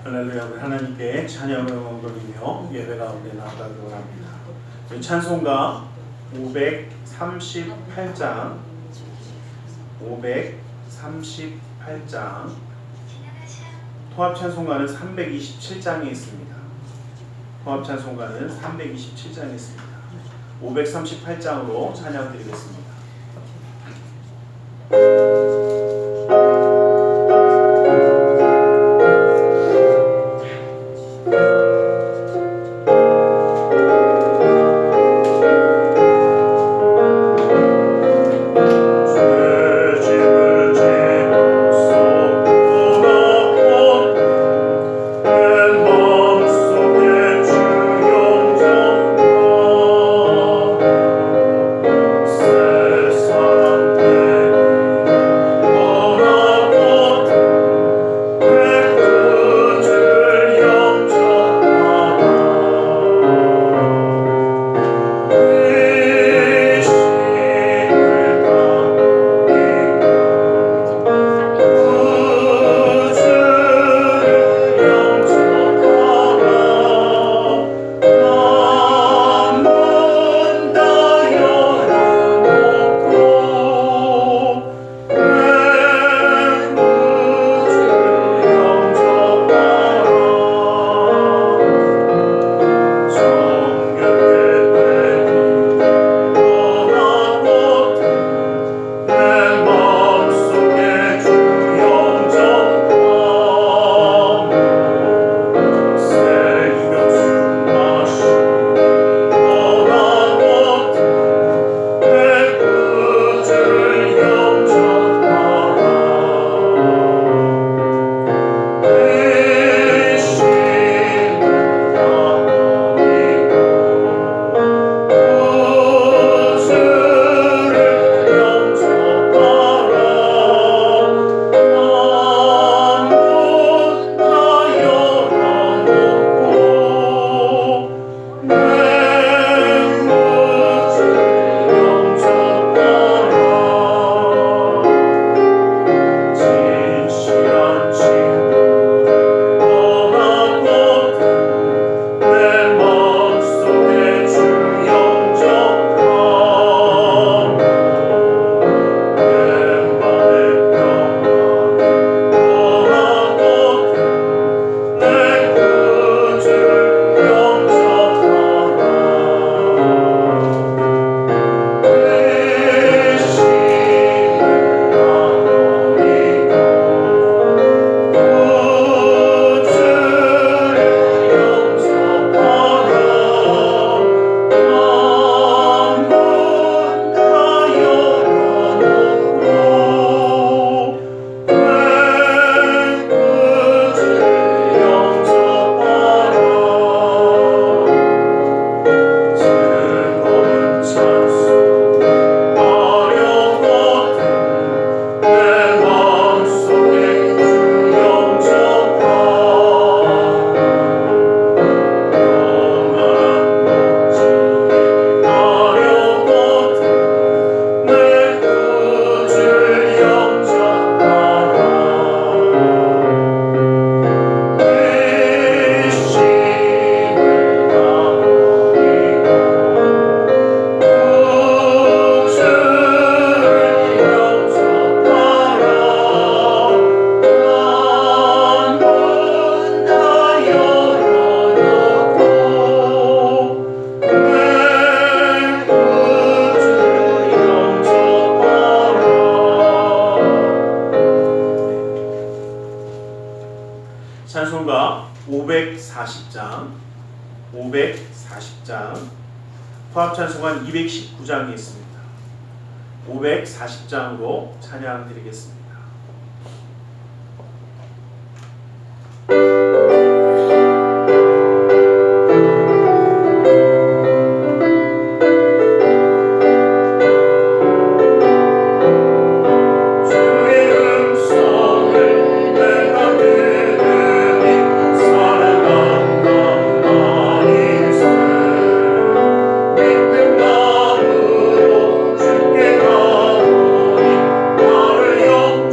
할렐루야. 우리 하나님께 찬양을 드리며 예배 가운데 나아가도록 합니다. 찬송가 538장 통합 찬송가는 327장에 있습니다. 통합 찬송가는 327장에 있습니다. 538장으로 찬양 드리겠습니다. 찬송가 540장 통합 찬송가 219장이 있습니다. 540장으로 찬양 드리겠습니다. 나를 영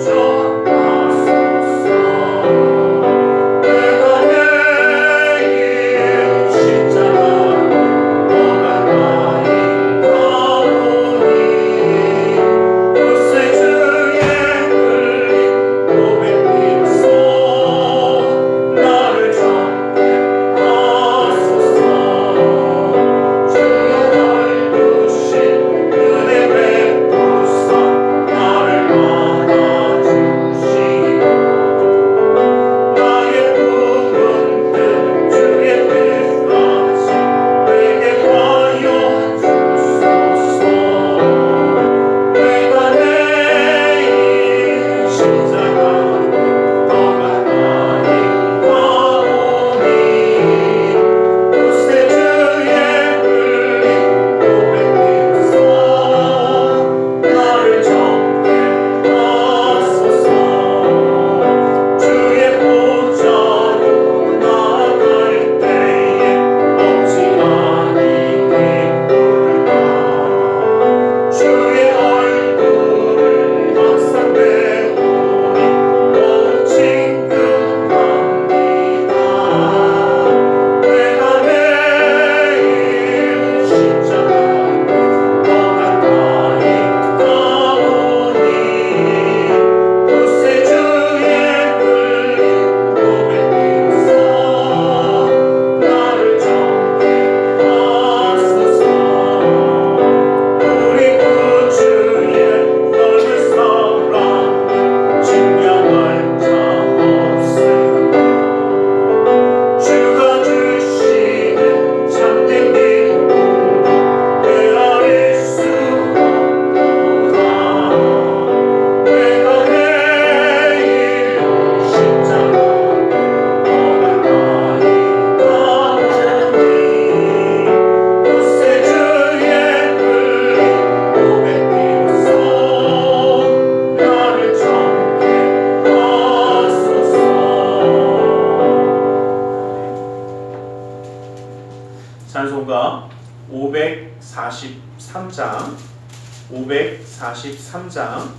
543장,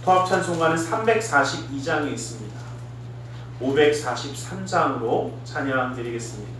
통합찬송가는 342장에 있습니다. 543장으로 찬양 드리겠습니다.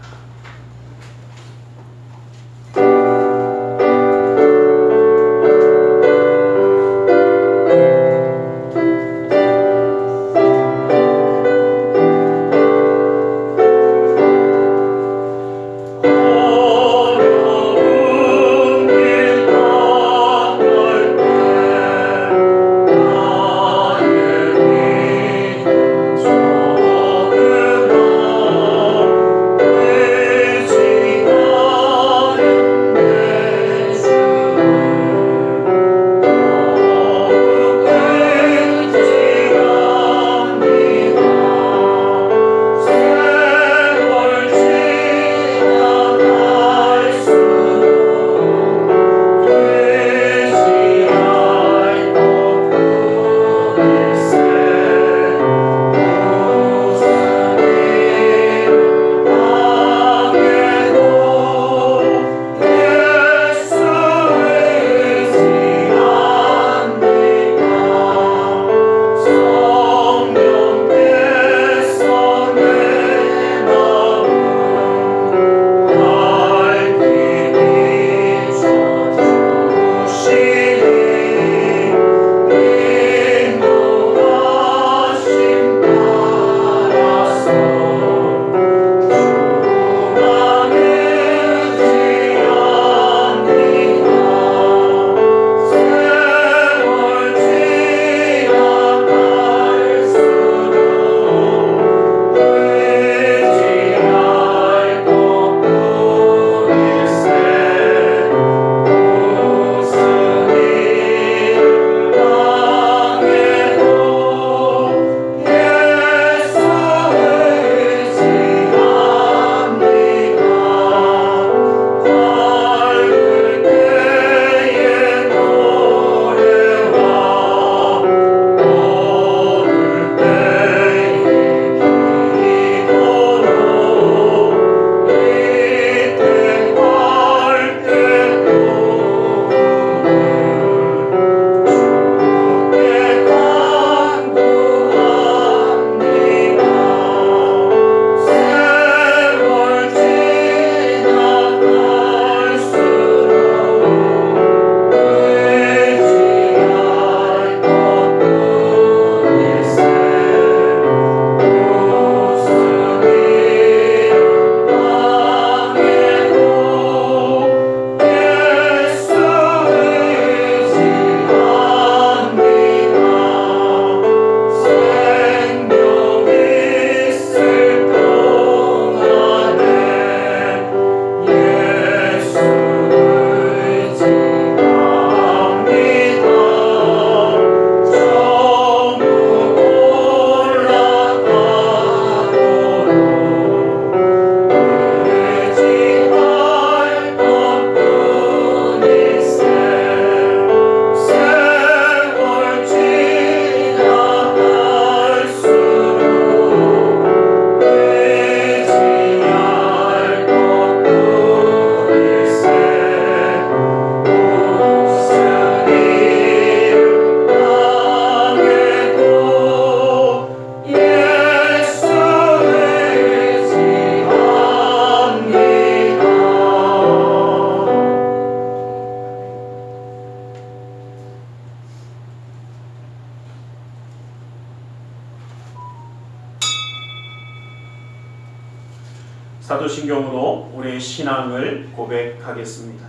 사도신경으로 우리의 신앙을 고백하겠습니다.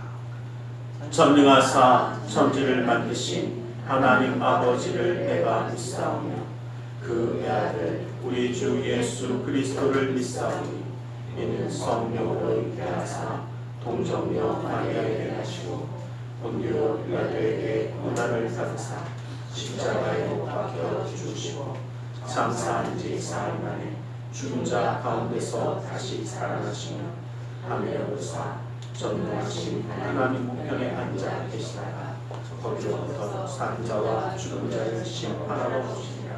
전능하사 천지를 만드신 하나님 아버지를 내가 믿사오며 그 외아들 우리 주 예수 그리스도를 믿사오니 이는 성령으로 잉태하사 동정녀 마리아에게 나시고 본디오 빌라도에게 고난을 받으사 십자가에 못 박혀 죽으시고 장사한 지 사흘 만에 죽은 자 가운데서 다시 살아나시며 하늘에 오르사 전능하신 하나님 우편에 앉아 계시다가 거기로부터 산 자와 죽은 자를 심판하러 오시니라.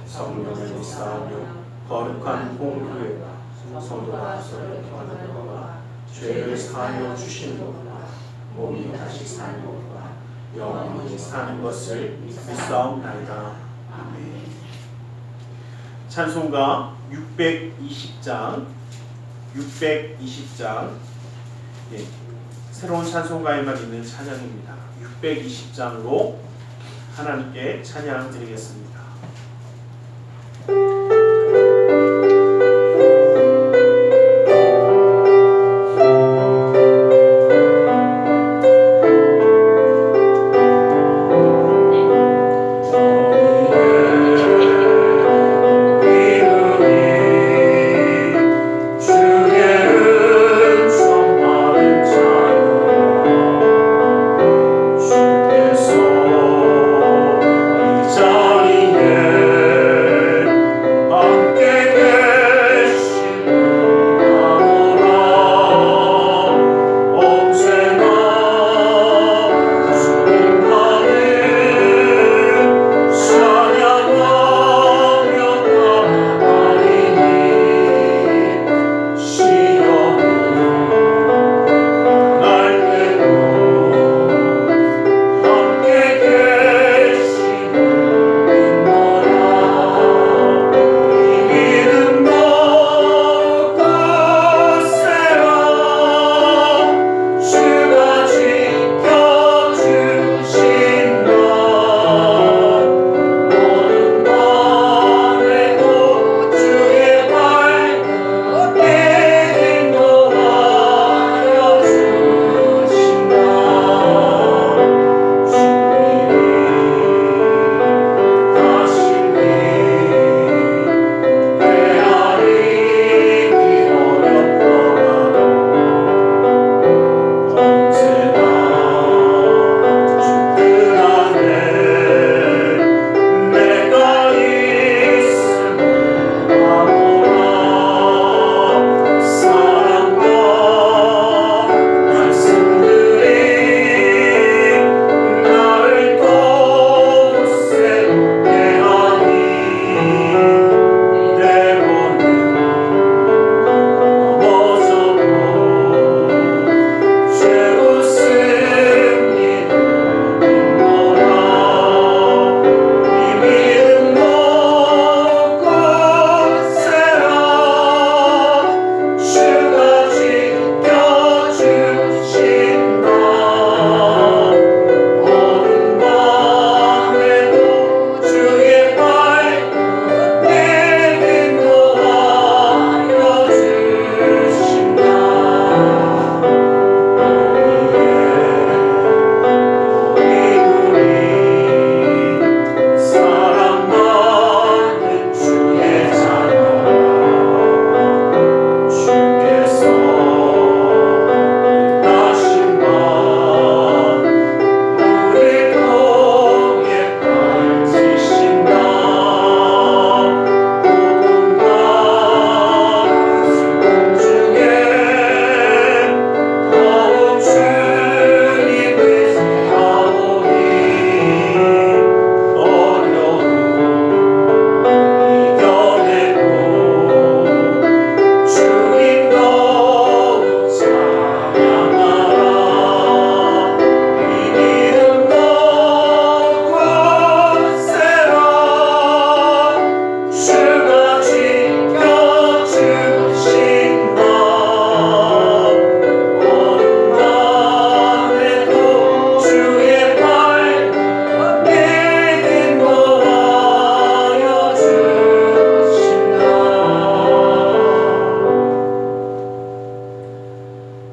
성령을 믿사오며 거룩한 공교회와 성도가 서로 교환하는 것과 죄를 사하여 주시는 것과 몸이 다시 사는 것과 영원히 사는 것을 믿사옵나이다. 아멘. 찬송가 620장 예, 새로운 찬송가에만 있는 찬양입니다. 620장으로 하나님께 찬양 드리겠습니다.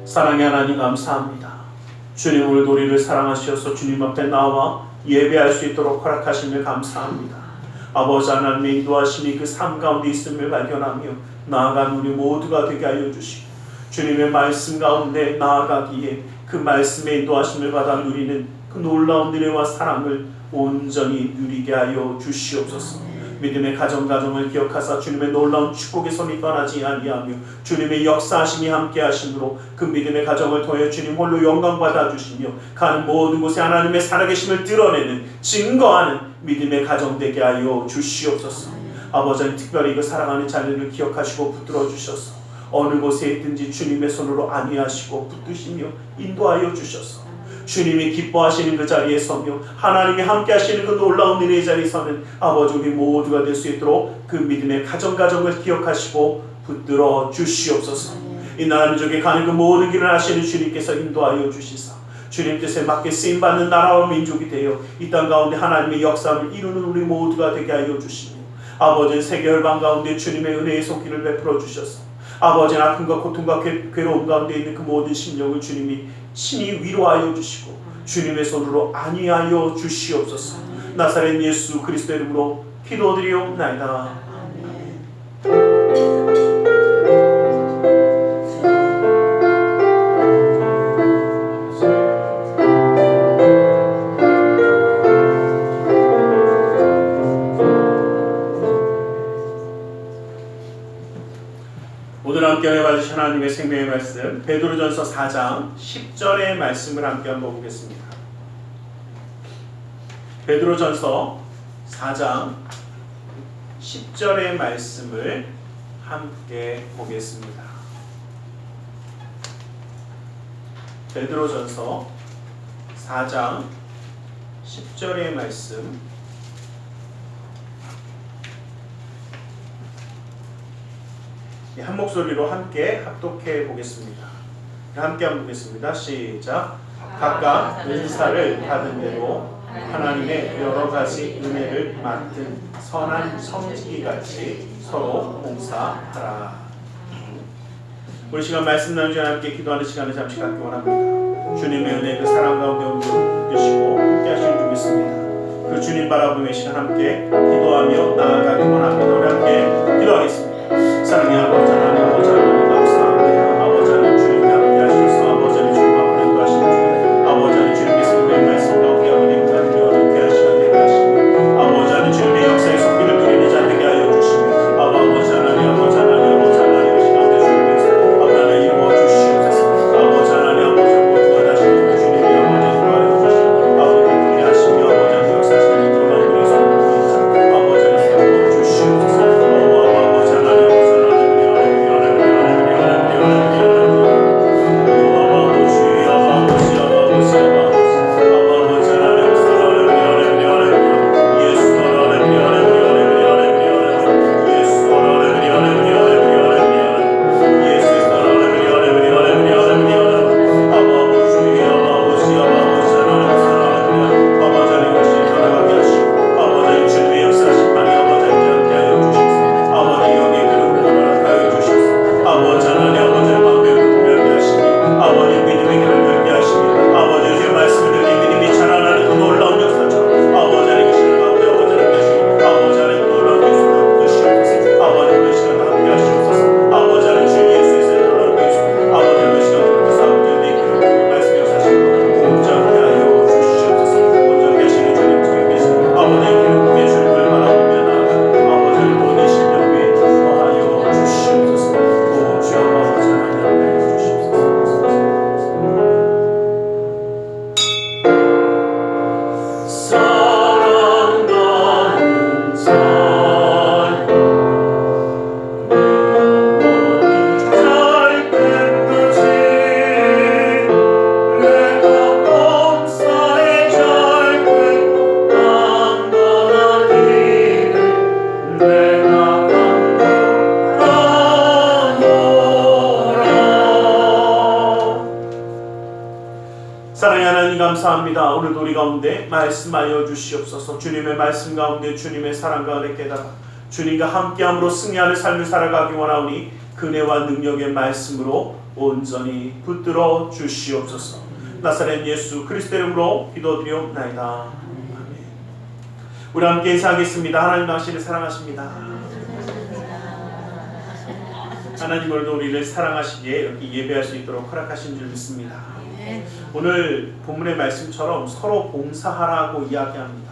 사랑의 하나님 감사합니다. 주님 오늘 우리를 사랑하셔서 주님 앞에 나와 예배할 수 있도록 허락하심을 감사합니다. 아버지 하나님의 인도하심이 그 삶 가운데 있음을 발견하며 나아간 우리 모두가 되게 하여 주시고 주님의 말씀 가운데 나아가기에 그 말씀의 인도하심을 받아 누리는 그 놀라운 은혜와 사랑을 온전히 누리게 하여 주시옵소서. 믿음의 가정을 기억하사 주님의 놀라운 축복의 손이 떠나지 아니하며 주님의 역사하심이 함께하심으로 그 믿음의 가정을 통해 주님 홀로 영광 받아주시며 가는 모든 곳에 하나님의 살아계심을 드러내는 증거하는 믿음의 가정 되게 하여 주시옵소서. 아버지 특별히 그 사랑하는 자녀를 기억하시고 붙들어 주셔서 어느 곳에 있든지 주님의 손으로 안위하시고 붙드시며 인도하여 주셔서 주님이 기뻐하시는 그 자리에 서며 하나님이 함께 하시는 그 놀라운 은혜의 자리에 서는 아버지 우리 모두가 될 수 있도록 그 믿음의 가정을 기억하시고 붙들어 주시옵소서. 이 나라 민족에 가는 그 모든 길을 하시는 주님께서 인도하여 주시사 주님 뜻에 맞게 쓰임받는 나라와 민족이 되어 이 땅 가운데 하나님의 역사를 이루는 우리 모두가 되게 하여 주시며 아버지 세계 열방 가운데 주님의 은혜의 손길을 베풀어 주셔서 아버지 아픔과 고통과 괴로움 가운데 있는 그 모든 심령을 주님이 친히 위로하여 주시고 주님의 손으로 안위하여 주시옵소서. 나사렛 예수 그리스도의 이름으로 기도드리옵나이다. 오늘 함께 해봐주신 하나님의 생명의 말씀 베드로전서 4장 10절의 말씀을 함께 한번 보겠습니다. 베드로전서 4장 10절의 말씀을 함께 보겠습니다. 베드로전서 4장 10절의 말씀 한 목소리로 함께 합독해 보겠습니다. 함께 한번 보겠습니다. 시작. 각각 은사를 받은 대로 하나님의 여러 가지 은혜를 맡은 선한 성지기같이 서로 봉사하라. 우리 시간 말씀 나누자 함께 기도하는 시간을 잠시 갖기 원합니다. 주님의 은혜 그 사랑 가운데 우리를 이끄시고 함께 하시는 줄 믿습니다. 그 주님 바라보며 시간 함께 기도하며 나아가기 원합니다. 우리 함께 기도하겠습니다. 사랑의 아버지 하나님 아버지 하나님 감사합니다. 아버지 하나님 주님께 함께 하셔서 아버지 하나님 주님 앞으로 인도하시는 주 아버지 하나님 주님께서 그의 말씀 가운데 아버지 하나님 어렵게 하시게 되게 하시고 아버지 하나님 주님의 역사의 손길을 누리는 자 되게 하여 주시고 아버지 하나님 아버지 하나님 아버지 하나님 하신 가운데 주님께서 아버지 하나님 이루어 주시옵소서. 아버지 하나님 아버지 모두가 다시 주님이 아버지 인도하여 주시고 아버지 그렇게 하시며 아버지 하나님 역사하시는 놀라운 우리 성도입니다. 아버지 하나님 세워 주시옵소서. 아버지 하나님 사랑의 하나님 감사합니다. 오늘도 우리 가운데 말씀하여 주시옵소서. 주님의 말씀 가운데 주님의 사랑 가운데 깨달아 주님과 함께함으로 승리하는 삶을 살아가기 원하오니 그네와 능력의 말씀으로 온전히 붙들어 주시옵소서. 나사렛 예수 그리스도의 이름으로 기도드리옵나이다. 아멘. 우리 함께 인사하겠습니다. 하나님 당신을 사랑하십니다. 하나님 오늘도 우리를 사랑하시기에 이렇게 예배할 수 있도록 허락하신 줄 믿습니다. 오늘 본문의 말씀처럼 서로 봉사하라고 이야기합니다.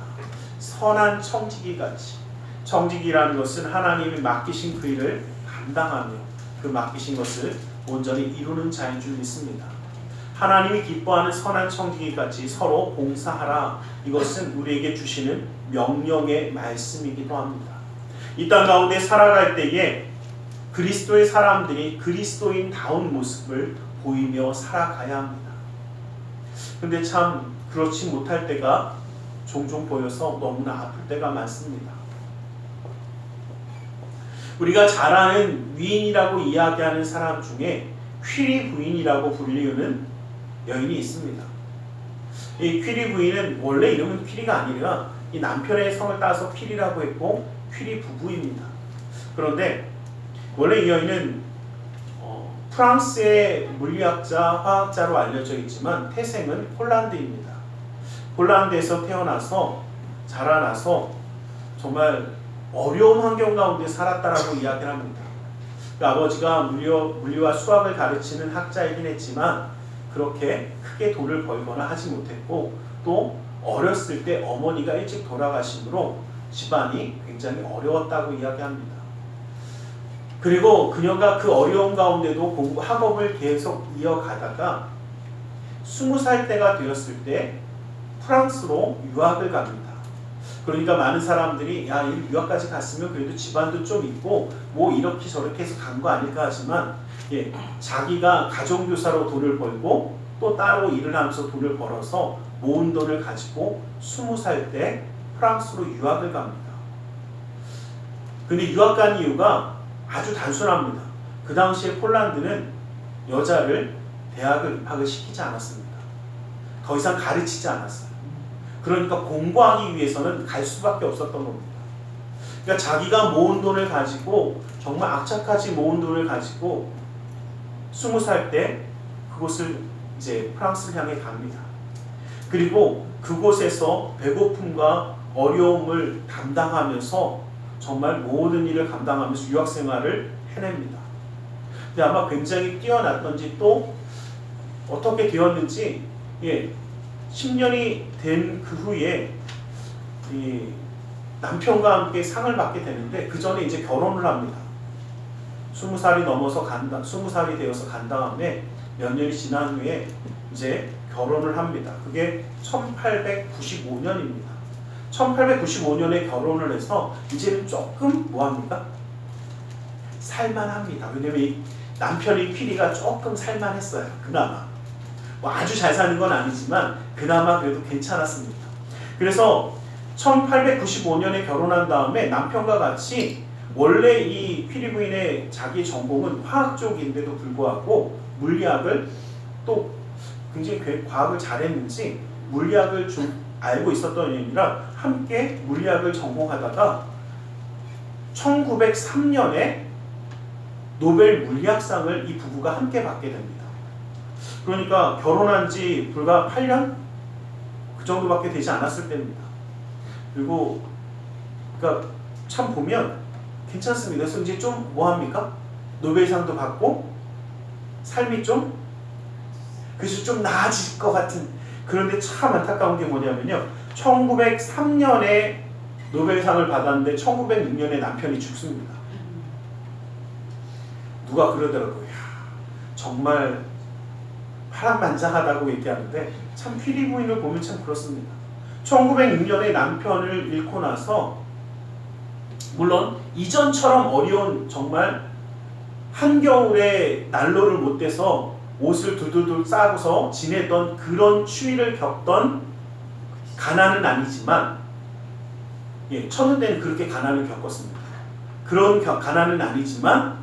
선한 청지기같이. 청지기라는 것은 하나님이 맡기신 그 일을 감당하며 그 맡기신 것을 온전히 이루는 자인 줄 믿습니다. 하나님이 기뻐하는 선한 청지기같이 서로 봉사하라. 이것은 우리에게 주시는 명령의 말씀이기도 합니다. 이 땅 가운데 살아갈 때에 그리스도의 사람들이 그리스도인다운 모습을 보이며 살아가야 합니다. 근데 참 그렇지 못할 때가 종종 보여서 너무나 아플 때가 많습니다. 우리가 잘 아는 위인이라고 이야기하는 사람 중에 퀴리 부인이라고 불리우는 여인이 있습니다. 이 퀴리 부인은 원래 이름은 퀴리가 아니라 이 남편의 성을 따서 퀴리라고 했고 퀴리 부부입니다. 그런데 원래 이 여인은 프랑스의 물리학자, 화학자로 알려져 있지만 태생은 폴란드입니다. 폴란드에서 태어나서 자라나서 정말 어려운 환경 가운데 살았다라고 이야기를 합니다. 그 아버지가 물리와 수학을 가르치는 학자이긴 했지만 그렇게 크게 돈을 벌거나 하지 못했고 또 어렸을 때 어머니가 일찍 돌아가심으로 집안이 굉장히 어려웠다고 이야기합니다. 그리고 그녀가 그 어려운 가운데도 학업을 계속 이어가다가 20살 때가 되었을 때 프랑스로 유학을 갑니다. 그러니까 많은 사람들이 야, 유학까지 갔으면 그래도 집안도 좀 있고 뭐 이렇게 저렇게 해서 간 거 아닐까 하지만 자기가 가정교사로 돈을 벌고 또 따로 일을 하면서 돈을 벌어서 모은 돈을 가지고 20살 때 프랑스로 유학을 갑니다. 근데 유학 간 이유가 아주 단순합니다. 그 당시에 폴란드는 여자를 대학을 입학을 시키지 않았습니다. 더 이상 가르치지 않았어요. 그러니까 공부하기 위해서는 갈 수밖에 없었던 겁니다. 그러니까 자기가 모은 돈을 가지고 정말 악착같이 모은 돈을 가지고 20살 때 그곳을 이제 프랑스를 향해 갑니다. 그리고 그곳에서 배고픔과 어려움을 담당하면서 정말 모든 일을 감당하면서 유학 생활을 해냅니다. 근데 아마 굉장히 뛰어났던지 또 어떻게 되었는지 10년이 된 그 후에 이 남편과 함께 상을 받게 되는데 그 전에 이제 결혼을 합니다. 20살이 넘어서 20살이 되어서 간 다음에 몇 년이 지난 후에 이제 결혼을 합니다. 그게 1895년입니다. 1895년에 결혼을 해서 이제는 조금 뭐합니까? 살만합니다. 왜냐면 이 남편이 퀴리가 조금 살만했어요. 그나마. 뭐 아주 잘 사는 건 아니지만 그나마 그래도 괜찮았습니다. 그래서 1895년에 결혼한 다음에 남편과 같이 원래 이 퀴리 부인의 자기 전공은 화학 쪽인데도 불구하고 물리학을 또 굉장히 과학을 잘했는지 물리학을 좀 알고 있었던 연이라 함께 물리학을 전공하다가 1903년에 노벨 물리학상을 이 부부가 함께 받게 됩니다. 그러니까 결혼한 지 불과 8년? 그 정도밖에 되지 않았을 때입니다. 그리고 그러니까 참 보면 괜찮습니다. 그래서 이제 좀 뭐합니까? 노벨상도 받고 삶이 좀 그래서 좀 나아질 것 같은. 그런데 참 안타까운 게 뭐냐면요. 1903년에 노벨상을 받았는데 1906년에 남편이 죽습니다. 누가 그러더라고요. 정말 파란만장하다고 얘기하는데 참 퀴리 부인을 보면 참 그렇습니다. 1906년에 남편을 잃고 나서 물론 이전처럼 어려운 정말 한겨울에 난로를 못 대서 옷을 두두두 싸고서 지내던 그런 추위를 겪던 가난은 아니지만 천년 때는 그렇게 가난을 겪었습니다. 그런 가난은 아니지만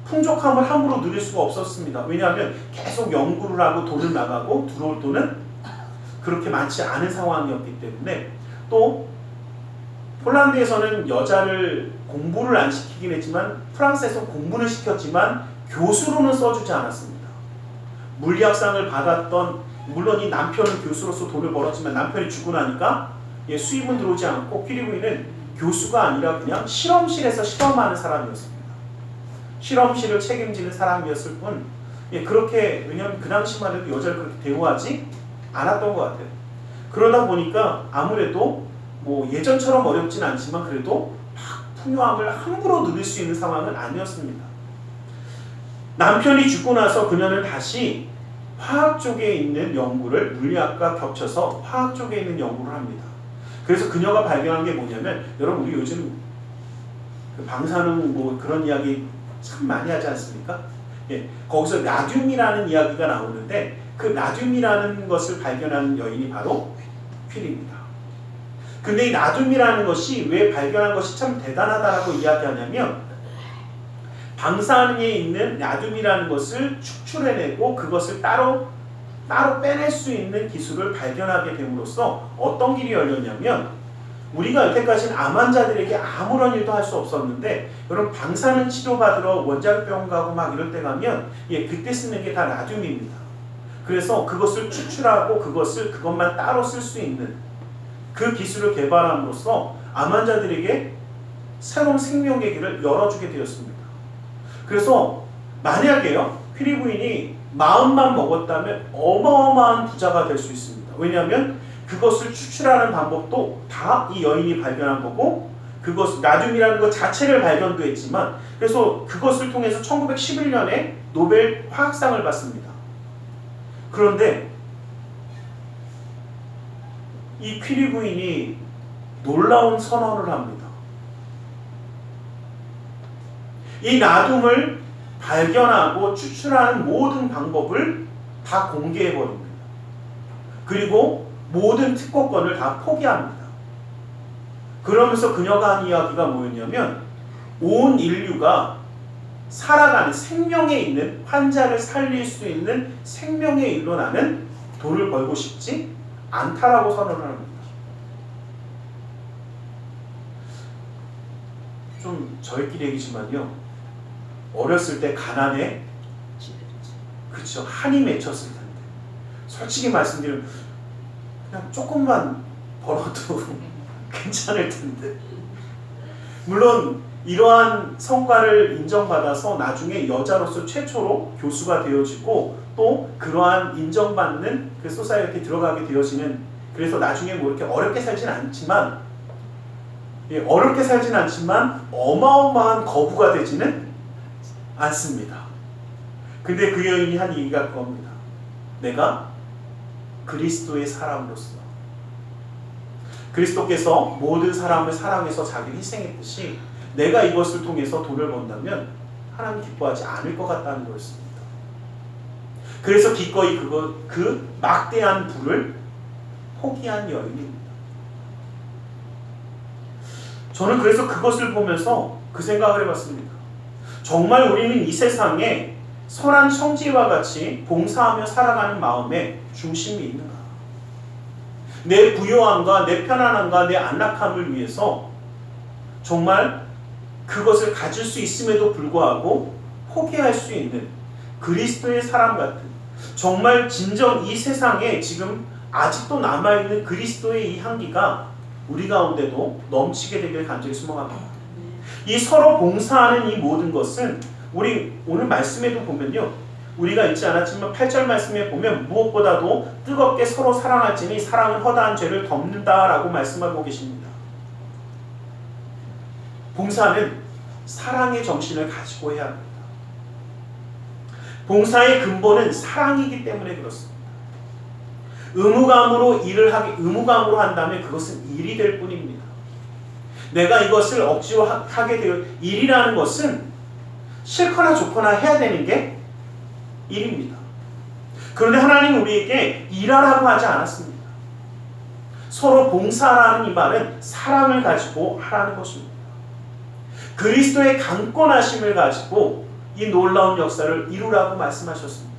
풍족함을 함부로 누릴 수가 없었습니다. 왜냐하면 계속 연구를 하고 돈을 나가고 들어올 돈은 그렇게 많지 않은 상황이었기 때문에 또 폴란드에서는 여자를 공부를 안 시키긴 했지만 프랑스에서 공부는 시켰지만 교수로는 써주지 않았습니다. 물리학상을 받았던 물론 이 남편은 교수로서 돈을 벌었지만 남편이 죽고 나니까 수입은 들어오지 않고 퀴리 부인은 교수가 아니라 그냥 실험실에서 실험하는 사람이었습니다. 실험실을 책임지는 사람이었을 뿐 그렇게 왜냐하면 그 당시만 해도 여자를 그렇게 대우하지 않았던 것 같아요. 그러다 보니까 아무래도 뭐 예전처럼 어렵진 않지만 그래도 막 풍요함을 함부로 누릴 수 있는 상황은 아니었습니다. 남편이 죽고 나서 그녀는 다시 화학 쪽에 있는 연구를 물리학과 겹쳐서 화학 쪽에 있는 연구를 합니다. 그래서 그녀가 발견한 게 뭐냐면 여러분 우리 요즘 그 방사능 뭐 그런 이야기 참 많이 하지 않습니까? 거기서 라듐이라는 이야기가 나오는데 그 나둠이라는 것을 발견한 여인이 바로 퀼입니다. 근데 이 나둠이라는 것이 왜 발견한 것이 참 대단하다라고 이야기하냐면 방사능에 있는 나둠이라는 것을 축출해내고 그것을 따로 빼낼 수 있는 기술을 발견하게 됨으로써 어떤 길이 열렸냐면 우리가 여태까지는 암 환자들에게 아무런 일도 할 수 없었는데 여러분 방사능 치료받으러 원자력병원 가고 막 이럴 때 가면 그때 쓰는 게 다 나듐입니다. 그래서 그것을 추출하고 그것만 따로 쓸 수 있는 그 기술을 개발함으로써 암 환자들에게 새로운 생명의 길을 열어주게 되었습니다. 그래서 만약에요 퀼리 부인이 마음만 먹었다면 어마어마한 부자가 될 수 있습니다. 왜냐하면 그것을 추출하는 방법도 다 이 여인이 발견한 거고 나듐이라는 것 자체를 발견도 했지만 그래서 그것을 통해서 1911년에 노벨 화학상을 받습니다. 그런데 이 퀼리 부인이 놀라운 선언을 합니다. 이 나듐을 발견하고 추출하는 모든 방법을 다 공개해버립니다. 그리고 모든 특허권을 다 포기합니다. 그러면서 그녀가 한 이야기가 뭐였냐면 온 인류가 살아가는 생명에 있는 환자를 살릴 수 있는 생명의 일로 나는 돈을 벌고 싶지 않다라고 선언을 합니다. 좀 저희끼리 얘기지만요. 어렸을 때 가난에 그쵸 한이 맺혔을 텐데 솔직히 말씀드리면 그냥 조금만 벌어도 괜찮을 텐데 물론 이러한 성과를 인정받아서 나중에 여자로서 최초로 교수가 되어지고 또 그러한 인정받는 그 소사이어티에 들어가게 되어지는 그래서 나중에 뭐 이렇게 어렵게 살진 않지만 어마어마한 거부가 되지는 않습니다. 근데 그 여인이 한 얘기가 그겁니다. 내가 그리스도의 사람으로서 그리스도께서 모든 사람을 사랑해서 자기를 희생했듯이 내가 이것을 통해서 돈을 번다면 하나님 기뻐하지 않을 것 같다는 거였습니다. 그래서 기꺼이 그 막대한 부를 포기한 여인입니다. 저는 그래서 그것을 보면서 그 생각을 해봤습니다. 정말 우리는 이 세상에 선한 청지와 같이 봉사하며 살아가는 마음에 중심이 있는가? 내 부요함과 내 편안함과 내 안락함을 위해서 정말 그것을 가질 수 있음에도 불구하고 포기할 수 있는 그리스도의 사람 같은 정말 진정 이 세상에 지금 아직도 남아있는 그리스도의 이 향기가 우리 가운데도 넘치게 되길 간절히 소망합니다. 이 서로 봉사하는 이 모든 것은 우리 오늘 말씀에도 보면요. 우리가 읽지 않았지만 8절 말씀에 보면 무엇보다도 뜨겁게 서로 사랑할지니 사랑은 허다한 죄를 덮는다라고 말씀하고 계십니다. 봉사는 사랑의 정신을 가지고 해야 합니다. 봉사의 근본은 사랑이기 때문에 그렇습니다. 의무감으로 한다면 그것은 일이 될 뿐입니다. 내가 이것을 억지로 하게 되어 일이라는 것은 싫거나 좋거나 해야 되는 게 일입니다. 그런데 하나님 우리에게 일하라고 하지 않았습니다. 서로 봉사라는 이 말은 사랑을 가지고 하라는 것입니다. 그리스도의 강권하심을 가지고 이 놀라운 역사를 이루라고 말씀하셨습니다.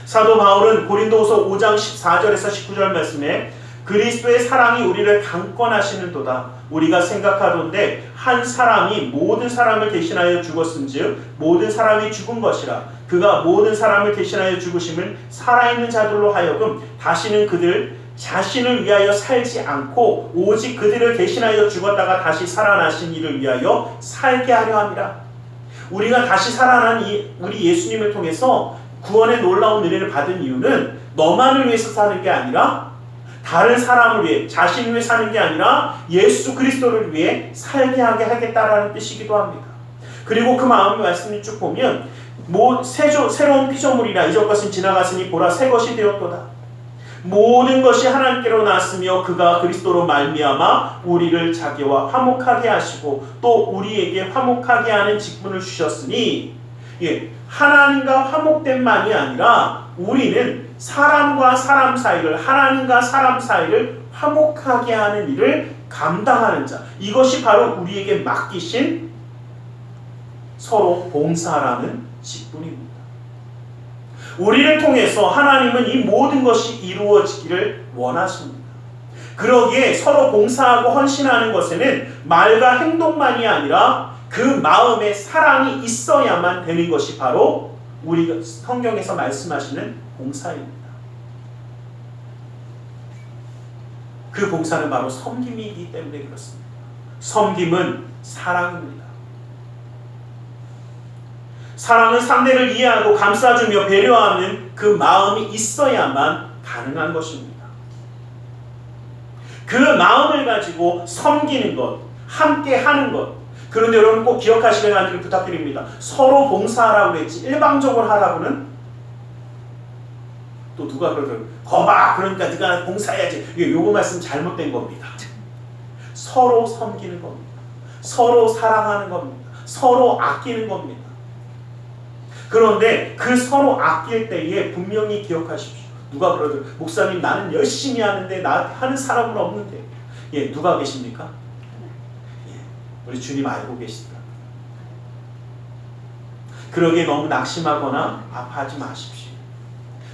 사도 바울은 고린도후서 5장 14절에서 19절 말씀에 그리스도의 사랑이 우리를 강권하시는도다. 우리가 생각하던대 한 사람이 모든 사람을 대신하여 죽었은즉 모든 사람이 죽은 것이라. 그가 모든 사람을 대신하여 죽으심은 살아있는 자들로 하여금 다시는 그들 자신을 위하여 살지 않고 오직 그들을 대신하여 죽었다가 다시 살아나신 이를 위하여 살게 하려 함이라. 우리가 다시 살아난 우리 예수님을 통해서 구원의 놀라운 은혜를 받은 이유는 너만을 위해서 사는 게 아니라 다른 사람을 위해 자신을 위해 사는 게 아니라 예수 그리스도를 위해 살게 하게 하겠다라는 뜻이기도 합니다. 그리고 그 마음의 말씀을 쭉 보면 새로운 피조물이라 이전 것은 지나갔으니 보라 새 것이 되었도다. 모든 것이 하나님께로 나왔으며 그가 그리스도로 말미암아 우리를 자기와 화목하게 하시고 또 우리에게 화목하게 하는 직분을 주셨으니 하나님과 화목됨만이 아니라 우리는 사람과 사람 사이를, 하나님과 사람 사이를 화목하게 하는 일을 감당하는 자, 이것이 바로 우리에게 맡기신 서로 봉사라는 직분입니다. 우리를 통해서 하나님은 이 모든 것이 이루어지기를 원하십니다. 그러기에 서로 봉사하고 헌신하는 것에는 말과 행동만이 아니라 그 마음에 사랑이 있어야만 되는 것이 바로 우리 성경에서 말씀하시는 봉사입니다. 그 봉사는 바로 섬김이기 때문에 그렇습니다. 섬김은 사랑입니다. 사랑은 상대를 이해하고 감싸주며 배려하는 그 마음이 있어야만 가능한 것입니다. 그 마음을 가지고 섬기는 것, 함께 하는 것. 그런데 여러분 꼭 기억하시길 하기를 부탁드립니다. 서로 봉사하라고 했지 일방적으로 하라고는 또 누가 그러더라고요. 거봐, 그러니까 네가 봉사해야지. 요거 말씀 잘못된 겁니다. 서로 섬기는 겁니다. 서로 사랑하는 겁니다. 서로 아끼는 겁니다. 그런데 그 서로 아낄 때에 분명히 기억하십시오. 누가 그러더라고요. 목사님, 나는 열심히 하는데 나한테 하는 사람은 없는데. 예, 누가 계십니까? 예, 우리 주님 알고 계시더라고요. 그러기에 너무 낙심하거나 아파하지 마십시오.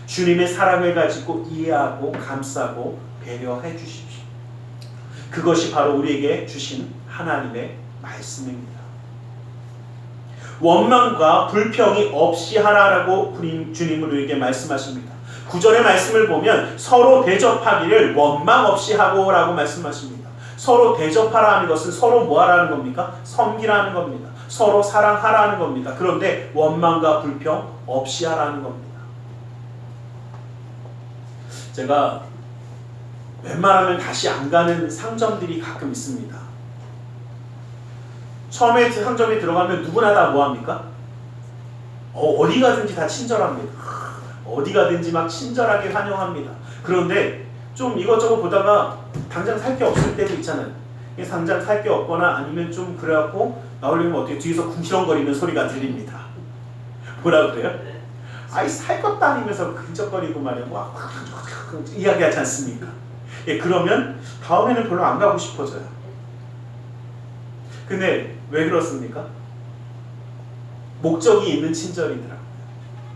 주님의 사랑을 가지고 이해하고 감싸고 배려해 주십시오. 그것이 바로 우리에게 주신 하나님의 말씀입니다. 원망과 불평이 없이 하라라고 주님은 우리에게 말씀하십니다. 9절의 말씀을 보면 서로 대접하기를 원망 없이 하고라고 말씀하십니다. 서로 대접하라는 것은 서로 뭐 하라는 겁니까? 섬기라는 겁니다. 서로 사랑하라는 겁니다. 그런데 원망과 불평 없이 하라는 겁니다. 제가 웬만하면 다시 안 가는 상점들이 가끔 있습니다. 처음에 상점에 들어가면 누구나 다 뭐합니까? 어디 가든지 다 친절합니다. 어디 가든지 막 친절하게 환영합니다. 그런데 좀 이것저것 보다가 당장 살 게 없을 때도 있잖아요. 당장 살 게 없거나 아니면 좀 그래갖고 나오려면 어떻게 뒤에서 궁시렁거리는 소리가 들립니다. 뭐라 그래요? 아이 살 것도 아니면서 근적거리고 말이야. 뭐 이야기하지 않습니까? 예, 그러면 다음에는 별로 안 가고 싶어져요. 근데 왜 그렇습니까? 목적이 있는 친절이더라고요.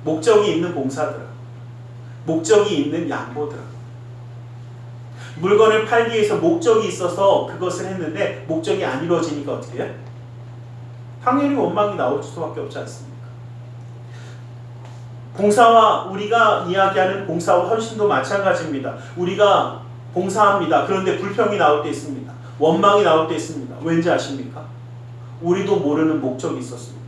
목적이 있는 봉사더라고요. 목적이 있는 양보더라고요. 물건을 팔기 위해서 목적이 있어서 그것을 했는데 목적이 안 이루어지니까 어떻게 해요? 당연히 원망이 나올 수밖에 없지 않습니까? 봉사와 우리가 이야기하는 봉사와 헌신도 마찬가지입니다. 우리가 봉사합니다. 그런데 불평이 나올 때 있습니다. 원망이 나올 때 있습니다. 왠지 아십니까? 우리도 모르는 목적이 있었습니다.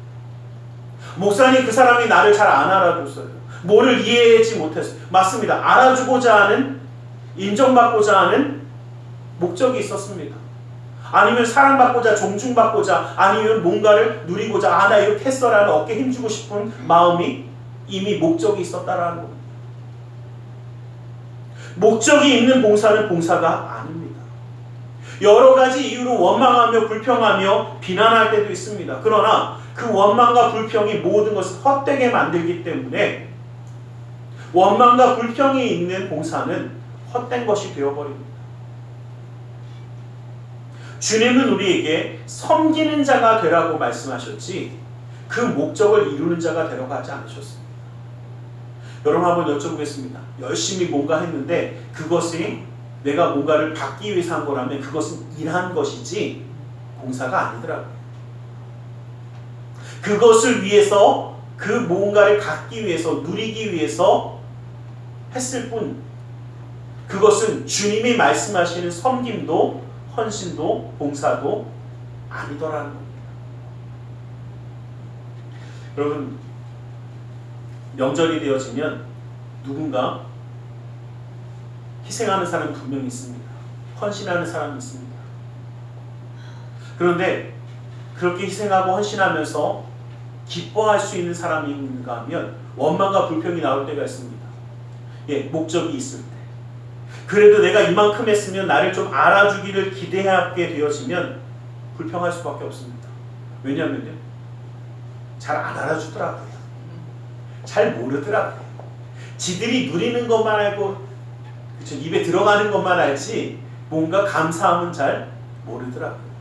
목사님, 그 사람이 나를 잘 안 알아줬어요. 뭐를 이해하지 못했어요. 맞습니다. 알아주고자 하는, 인정받고자 하는 목적이 있었습니다. 아니면 사랑받고자, 존중받고자, 아니면 뭔가를 누리고자, 나 이렇게 했어라는 어깨 힘주고 싶은 마음이 이미 목적이 있었다라는 겁니다. 목적이 있는 봉사는 봉사가 아닙니다. 여러 가지 이유로 원망하며 불평하며 비난할 때도 있습니다. 그러나 그 원망과 불평이 모든 것을 헛되게 만들기 때문에 원망과 불평이 있는 봉사는 헛된 것이 되어버립니다. 주님은 우리에게 섬기는 자가 되라고 말씀하셨지 그 목적을 이루는 자가 되라고 하지 않으셨습니다. 여러분 한번 여쭤보겠습니다. 열심히 뭔가 했는데 그것이 내가 뭔가를 받기 위해서 한 거라면 그것은 일한 것이지 봉사가 아니더라고요. 그것을 위해서 그 뭔가를 갖기 위해서 누리기 위해서 했을 뿐 그것은 주님이 말씀하시는 섬김도 헌신도 봉사도 아니더라는 겁니다. 여러분 명절이 되어지면 누군가 희생하는 사람이 분명히 있습니다. 헌신하는 사람이 있습니다. 그런데 그렇게 희생하고 헌신하면서 기뻐할 수 있는 사람이 있는가 하면 원망과 불평이 나올 때가 있습니다. 예, 목적이 있을 때. 그래도 내가 이만큼 했으면 나를 좀 알아주기를 기대하게 되어지면 불평할 수밖에 없습니다. 왜냐하면요, 잘 안 알아주더라고요. 잘 모르더라고요. 지들이 누리는 것만 알고 그쵸? 입에 들어가는 것만 알지 뭔가 감사함은 잘 모르더라고요.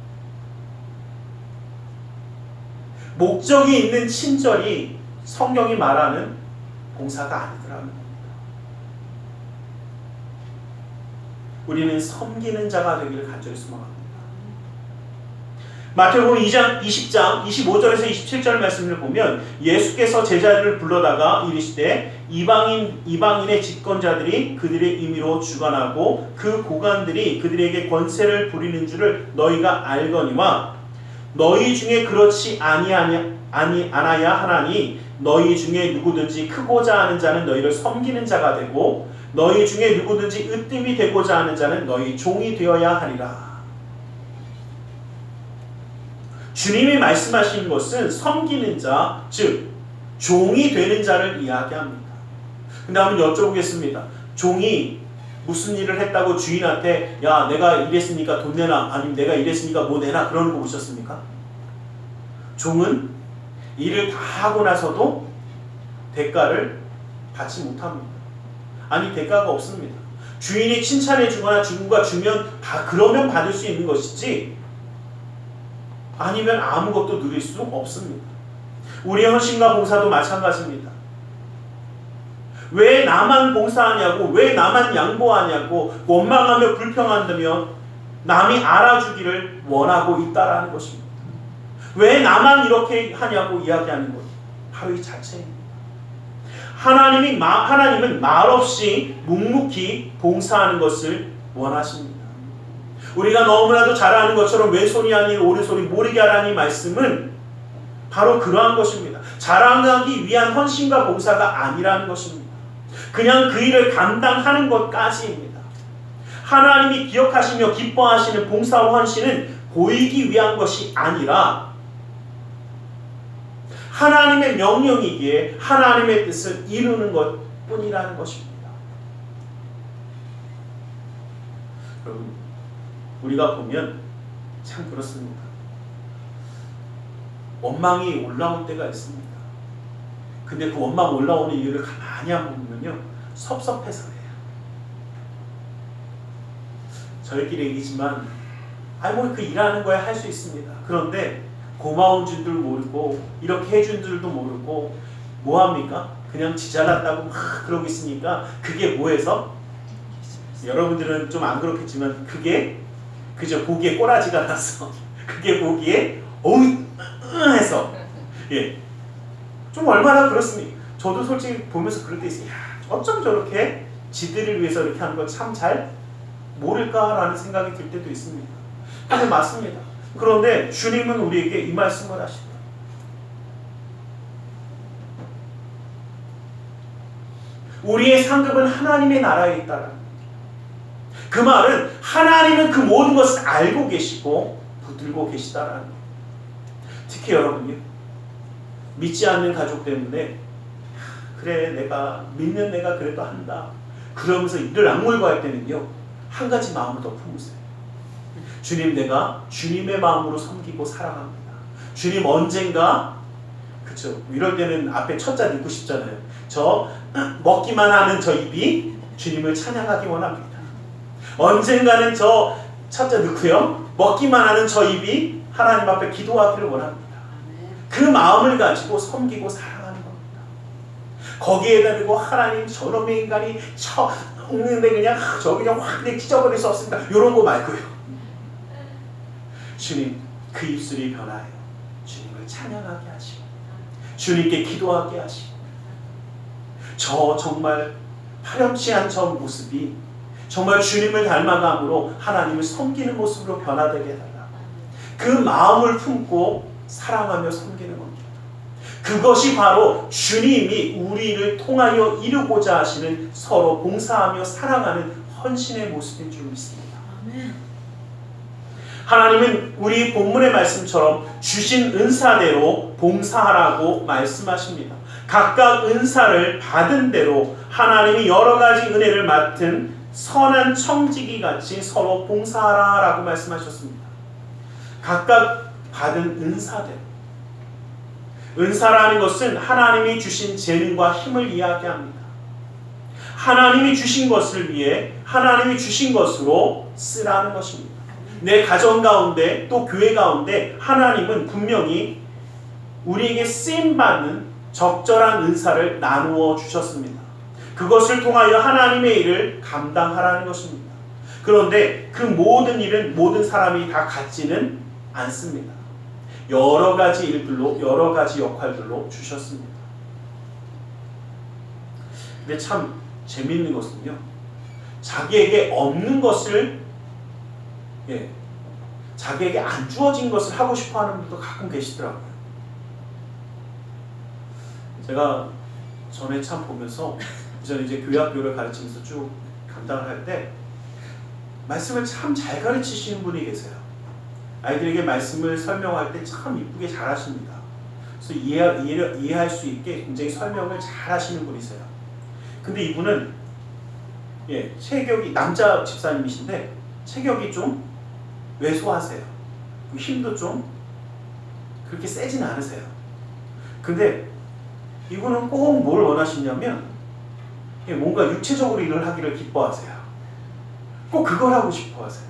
목적이 있는 친절이 성경이 말하는 봉사가 아니더라는 겁니다. 우리는 섬기는 자가 되기를 간절히 소망합니다. 마태복음 2장 20장 25절에서 27절 말씀을 보면 예수께서 제자들을 불러다가 이르시되 이방인의 집권자들이 그들의 임의로 주관하고 그 고관들이 그들에게 권세를 부리는 줄을 너희가 알거니와 너희 중에 그렇지 않아야 하나니 너희 중에 누구든지 크고자 하는 자는 너희를 섬기는 자가 되고 너희 중에 누구든지 으뜸이 되고자 하는 자는 너희 종이 되어야 하리라. 주님이 말씀하신 것은 섬기는 자, 즉 종이 되는 자를 이야기합니다. 근데 한번 여쭤보겠습니다. 종이 무슨 일을 했다고 주인한테 야 내가 이랬으니까 돈 내놔 아니면 내가 이랬으니까 뭐 내놔 그러는 거 보셨습니까? 종은 일을 다 하고 나서도 대가를 받지 못합니다. 아니 대가가 없습니다. 주인이 칭찬해 주거나 누군가 주면 그러면 받을 수 있는 것이지 아니면 아무것도 누릴 수 없습니다. 우리의 헌신과 봉사도 마찬가지입니다. 왜 나만 봉사하냐고 왜 나만 양보하냐고 원망하며 불평한다며 남이 알아주기를 원하고 있다라는 것입니다. 왜 나만 이렇게 하냐고 이야기하는 것 바로 이 자체입니다. 하나님은 말없이 묵묵히 봉사하는 것을 원하십니다. 우리가 너무나도 잘 아는 것처럼 왼손이 아닌 오른손이 모르게 하라는 말씀은 바로 그러한 것입니다. 자랑하기 위한 헌신과 봉사가 아니라는 것입니다. 그냥 그 일을 감당하는 것까지입니다. 하나님이 기억하시며 기뻐하시는 봉사와 헌신은 보이기 위한 것이 아니라 하나님의 명령이기에 하나님의 뜻을 이루는 것뿐이라는 것입니다. 여러분, 우리가 보면 참 그렇습니다. 원망이 올라올 때가 있습니다. 근데 그 원망 올라오는 이유를 가만히 한번 보면요, 섭섭해서 그래요. 저희끼리 얘기지만 뭐 그 일하는 거야 할 수 있습니다. 그런데 고마운 줄도 모르고 이렇게 해준 줄도 모르고 뭐합니까? 그냥 지 잘났다고 막 그러고 있으니까 그게 뭐해서? 여러분들은 좀 안 그렇겠지만 그게 그저 보기에 꼬라지가 나서 그게 보기에 해서 예. 좀 얼마나 그렇습니까? 저도 솔직히 보면서 그럴 때 있어요. 야, 어쩜 저렇게 지들을 위해서 이렇게 하는 걸 참 잘 모를까라는 생각이 들 때도 있습니다. 근데 맞습니다. 그런데 주님은 우리에게 이 말씀을 하시더라고요. 우리의 상급은 하나님의 나라에 있다라는 거죠. 그 말은 하나님은 그 모든 것을 알고 계시고 붙들고 계시다라는 거예요. 특히 여러분요, 믿지 않는 가족 때문에 그래 내가 믿는 내가 그래도 한다 그러면서 이를 악물고 할 때는요, 한 가지 마음을 더 품으세요. 주님, 내가 주님의 마음으로 섬기고 사랑합니다. 주님, 언젠가 그쵸, 이럴 때는 앞에 첫자 넣고 싶잖아요. 저 먹기만 하는 저 입이 주님을 찬양하기 원합니다. 언젠가는 저 첫자 넣고요, 먹기만 하는 저 입이 하나님 앞에 기도하기를 원합니다. 그 마음을 가지고 섬기고 사랑하는 겁니다. 거기에다 대고 하나님 저놈의 인간이 없는데 그냥 저기 그냥 확 찢어버릴 수 없습니다. 이런 거 말고요. 주님, 그 입술이 변하여 주님을 찬양하게 하시고 주님께 기도하게 하시고 저 정말 파렴치한 저 모습이 정말 주님을 닮아감으로 하나님을 섬기는 모습으로 변화되게 해달라. 그 마음을 품고 사랑하며 섬기는 겁니다. 그것이 바로 주님이 우리를 통하여 이루고자 하시는 서로 봉사하며 사랑하는 헌신의 모습인 줄 믿습니다. 아멘. 하나님은 우리 본문의 말씀처럼 주신 은사대로 봉사하라고 말씀하십니다. 각각 은사를 받은 대로 하나님이 여러 가지 은혜를 맡은 선한 청지기 같이 서로 봉사하라라고 말씀하셨습니다. 각각 받은 은사대로. 은사라는 것은 하나님이 주신 재능과 힘을 이야기합니다. 하나님이 주신 것을 위해 하나님이 주신 것으로 쓰라는 것입니다. 내 가정 가운데 또 교회 가운데 하나님은 분명히 우리에게 쓰임받는 적절한 은사를 나누어 주셨습니다. 그것을 통하여 하나님의 일을 감당하라는 것입니다. 그런데 그 모든 일은 모든 사람이 다 같지는 않습니다. 여러 가지 일들로 여러 가지 역할들로 주셨습니다. 근데 참 재미있는 것은요, 자기에게 없는 것을 자기에게 안 주어진 것을 하고 싶어하는 분도 가끔 계시더라고요. 제가 전에 참 보면서 저는 이제 교회학교를 가르치면서 쭉 감당을 할 때 말씀을 참 잘 가르치시는 분이 계세요. 아이들에게 말씀을 설명할 때 참 이쁘게 잘 하십니다. 그래서 이해할 수 있게 굉장히 설명을 잘 하시는 분이세요. 근데 이분은 체격이 남자 집사님이신데 체격이 좀 왜소하세요. 힘도 좀 그렇게 세진 않으세요. 근데 이분은 꼭 뭘 원하시냐면 뭔가 육체적으로 일을 하기를 기뻐하세요. 꼭 그걸 하고 싶어 하세요.